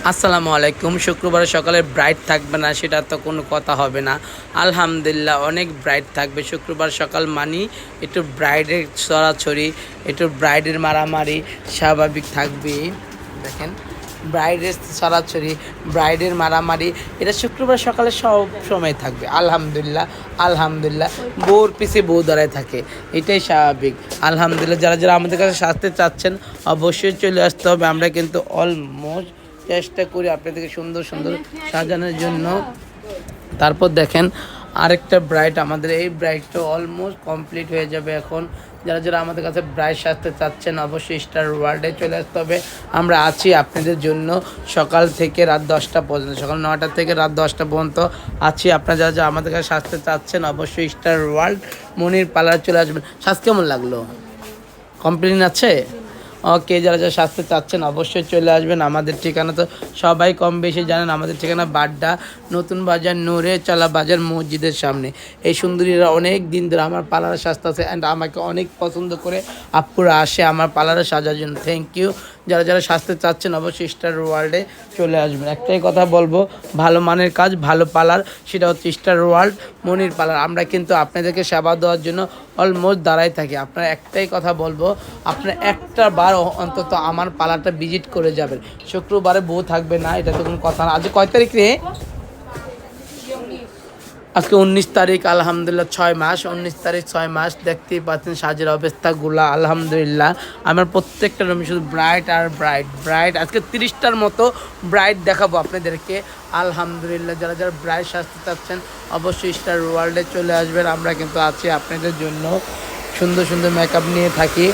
আসসালামু আলাইকুম। শুক্রবার সকালে ব্রাইট থাকবে না সেটা তো কোনো কথা হবে না। আলহামদুলিল্লাহ অনেক ব্রাইট থাকবে। শুক্রবার সকাল মানি একটু ব্রাইডের ছড়াছড়ি, একটু ব্রাইডের মারামারি স্বাভাবিক থাকবে। দেখেন ব্রাইডের ছড়াছড়ি, ব্রাইডের মারামারি এটা শুক্রবার সকালে সব সময় থাকবে। আলহামদুলিল্লাহ আলহামদুলিল্লাহ বউর পিছে বউ দাঁড়ায় থাকে, এটাই স্বাভাবিক। আলহামদুলিল্লাহ যারা যারা আমাদের কাছে সাজতে চাচ্ছেন অবশ্যই চলে আসতে হবে। আমরা কিন্তু অলমোস্ট চেষ্টা করি আপনাদেরকে সুন্দর সুন্দর সাজানোর জন্য। তারপর দেখেন আরেকটা ব্রাইড, আমাদের এই ব্রাইডটা অলমোস্ট কমপ্লিট হয়ে যাবে এখন। যারা যারা আমাদের কাছে ব্রাইড সাজতে চাচ্ছেন অবশ্যই স্টার ওয়ার্ল্ডে চলে আসতে হবে। আমরা আছি আপনাদের জন্য সকাল থেকে রাত 10টা পর্যন্ত, সকাল 9টা থেকে রাত 10টা পর্যন্ত আছি। আপনারা যারা যারা আমাদের কাছে সাজতে চাচ্ছেন অবশ্যই স্টার ওয়ার্ল্ড মনির পার্লার চলে আসবেন। সাজ কেমন লাগলো? কমপ্লেন আছে? ওকে, যারা যারা সাজতে চাচ্ছেন অবশ্যই চলে আসবেন। আমাদের ঠিকানা তো সবাই কম বেশি জানেন। আমাদের ঠিকানা বাড্ডা নতুন বাজার নূরে চালা বাজার মসজিদের সামনে। এই সুন্দরীরা অনেক দিন ধরে আমার পার্লারে সাজতেছে অ্যান্ড আমাকে অনেক পছন্দ করে আপুরা আসে আমার পার্লারে সাজার জন্য। Thank you. যারা যারা সাজতে চাচ্ছেন অবশ্যই স্টার ওয়ার্ল্ডে চলে আসবেন। একটাই কথা বলবো, ভালো মানের কাজ, ভালো পার্লার, সেটা হচ্ছে স্টার ওয়ার্ল্ড মনির পার্লার। আমরা কিন্তু আপনাদেরকে সেবা দেওয়ার জন্য অলমোস্ট দাঁড়াই থাকি। আপনারা একটাই কথা বলবো, আপনারা একটা বার অন্তত আমার পার্লারটা ভিজিট করে যাবেন। শুক্রবারে বউ থাকবে না এটা তো কোনো কথা না। আজ কয় তারিখ রে? আজকে 19 তারিখ। আলহামদুলিল্লাহ 6 মাস, 19 তারিখ 6 মাস। দেখতেই পাচ্ছেন সাজের অবস্থাগুলো। আলহামদুলিল্লাহ আমার প্রত্যেকটা রুমে শুধু ব্রাইট আর ব্রাইট ব্রাইট। আজকে 30টার মতো ব্রাইট দেখাবো আপনাদেরকে। আলহামদুলিল্লাহ যারা যারা ব্রাইট সাজতে চাচ্ছেন অবশ্যই স্টার ওয়ার্ল্ডে চলে আসবেন। আমরা কিন্তু আছি আপনাদের জন্য, সুন্দর সুন্দর মেকআপ নিয়ে থাকি।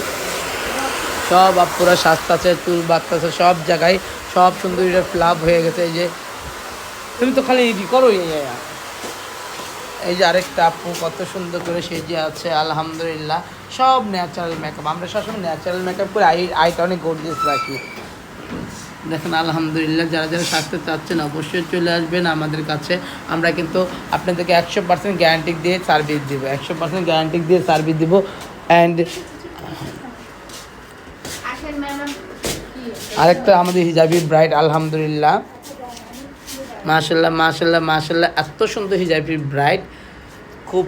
সব আপুরা সাজতেছে, চুল বাঁধতেছে সব জায়গায়, সব সুন্দরীরা ফ্লাপ হয়ে গেছে। এই যে তুমি তো খালি করো, এই যে আরেকটা আপু কত সুন্দর করে সেজে আছে। আলহামদুলিল্লাহ সব ন্যাচারাল মেকআপ। আমরা সবসময় ন্যাচারাল মেকআপ করে আইটা অনেক গর্জিয়াস রাখি। দেখেন আলহামদুলিল্লাহ যারা যারা সাজতে চাচ্ছেন অবশ্যই চলে আসবেন আমাদের কাছে। আমরা কিন্তু আপনাদেরকে 100% গ্যারান্টি দিয়ে সার্ভিস দিব, 100% গ্যারান্টি দিয়ে সার্ভিস দিব। অ্যান্ড আরেকটা আমাদের হিজাবি ব্রাইড, আলহামদুলিল্লাহ মাশাল্লাহ মাশাল্লাহ মাশাল্লাহ এত সুন্দর হিজাবি ব্রাইড। খুব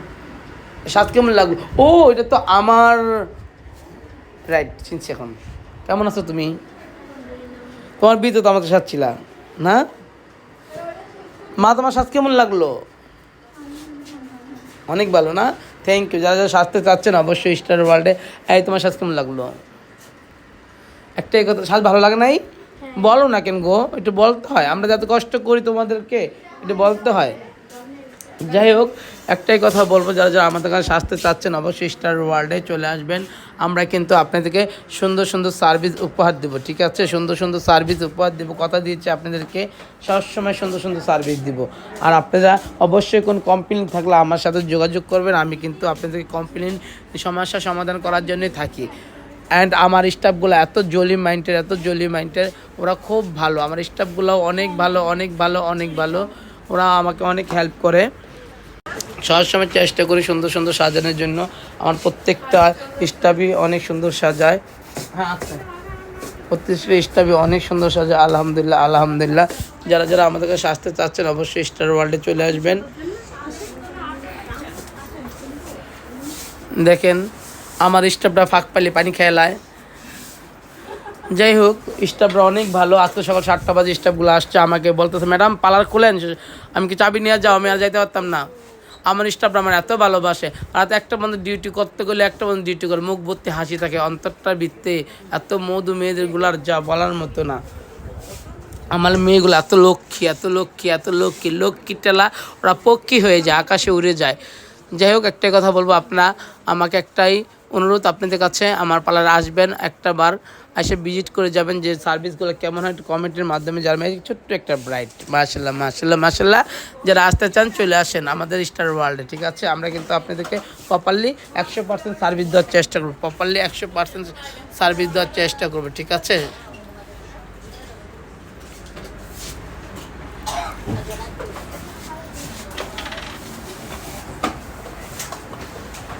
স্বাদ কেমন লাগলো? ও এটা তো আমার রাইট, চিনছি এখন। কেমন আছো তুমি? তোমার বিয়ে তো আমাকে সাজছিলা না? মা তোমার স্বাদ কেমন লাগলো? অনেক ভালো না? Thank you. যারা যারা সাজতে চাচ্ছেন অবশ্যই স্টার ওয়ার্ল্ডে। এই তোমার স্বাদ কেমন লাগলো? একটাই কথা, স্বাদ ভালো লাগে নাই? বলো না কেন গো, একটু বলতে হয়। আমরা যত কষ্ট করি তোমাদেরকে একটু বলতে হয়। যাই হোক, একটাই কথা বলবো, যারা যারা আমাদের কাছে সাজতে চাচ্ছেন অবশ্যই স্টার ওয়ার্ল্ডে চলে আসবেন। আমরা কিন্তু আপনাদেরকে সুন্দর সুন্দর সার্ভিস উপহার দেবো, ঠিক আছে? সুন্দর সুন্দর সার্ভিস উপহার দেবো, কথা দিয়েছি আপনাদেরকে সবসময় সুন্দর সুন্দর সার্ভিস দিব। আর আপনারা অবশ্যই কোন কমপ্লেন থাকলে আমার সাথে যোগাযোগ করবেন। আমি কিন্তু আপনাদেরকে কমপ্লেন সমস্যা সমাধান করার জন্যই থাকি। অ্যান্ড আমার স্টাফগুলো এত জলি মাইন্ডের, এত জলি মাইন্ডের, ওরা খুব ভালো। আমার স্টাফগুলো অনেক ভালো অনেক ভালো অনেক ভালো। ওরা আমাকে অনেক হেল্প করে। সবসময় চেষ্টা করি সুন্দর সুন্দর সাজানোর জন্য। আমার প্রত্যেকটা স্টাফই অনেক সুন্দর সাজায়। হ্যাঁ আচ্ছা, প্রত্যেকটা স্টাফই অনেক সুন্দর সাজায়। আলহামদুলিল্লাহ আলহামদুলিল্লাহ যারা যারা আমাদেরকে সাজতে চাচ্ছেন অবশ্যই স্টার ওয়ার্ল্ডে চলে আসবেন। দেখেন আমার স্টাফরা ফাঁক পালি পানি খেলায়। যাই হোক, স্টাফরা অনেক ভালো। আজকে সকাল 7টা বাজে স্টাফগুলো আসছে, আমাকে বলতেছে ম্যাডাম পার্লার খুলেন। আমি কি চাবি নিয়ে যাও? আমি আর যাইতে পারতাম না। আমার স্টাফরা আমার এত ভালোবাসে। রাত একটা বন্ধু ডিউটি করতে গেলে একটা বন্ধু ডিউটি করে, মুখ ভর্তি হাসি থাকে, অন্তরটার ভিত্তে এত মধু। মেয়েদেরগুলার যা বলার মতো না। আমার মেয়েগুলো এত লক্ষ্মী এত লক্ষ্মী এত লক্ষ্মী, লক্ষ্মী টেলা ওরা পক্ষী হয়ে যায়, আকাশে উড়ে যায়। যাই হোক, একটাই কথা বলবো, আপনারা আমাকে একটাই অনুরোধ আপনাদের কাছে, আমার পার্লারে আসবেন, একটা বার এসে ভিজিট করে যাবেন। যে সার্ভিসগুলো কেমন হয় একটু কমেন্টের মাধ্যমে জানাবেন। ছোট্ট একটা ব্রাইট, মাশাল্লাহ মাশাল্লাহ মাশাল্লাহ। যারা আসতে চান চলে আসেন আমাদের স্টার ওয়ার্ল্ডে, ঠিক আছে? আমরা কিন্তু আপনাদেরকে প্রপারলি 100% সার্ভিস দেওয়ার চেষ্টা করবো, প্রপারলি 100% সার্ভিস দেওয়ার চেষ্টা করবো, ঠিক আছে?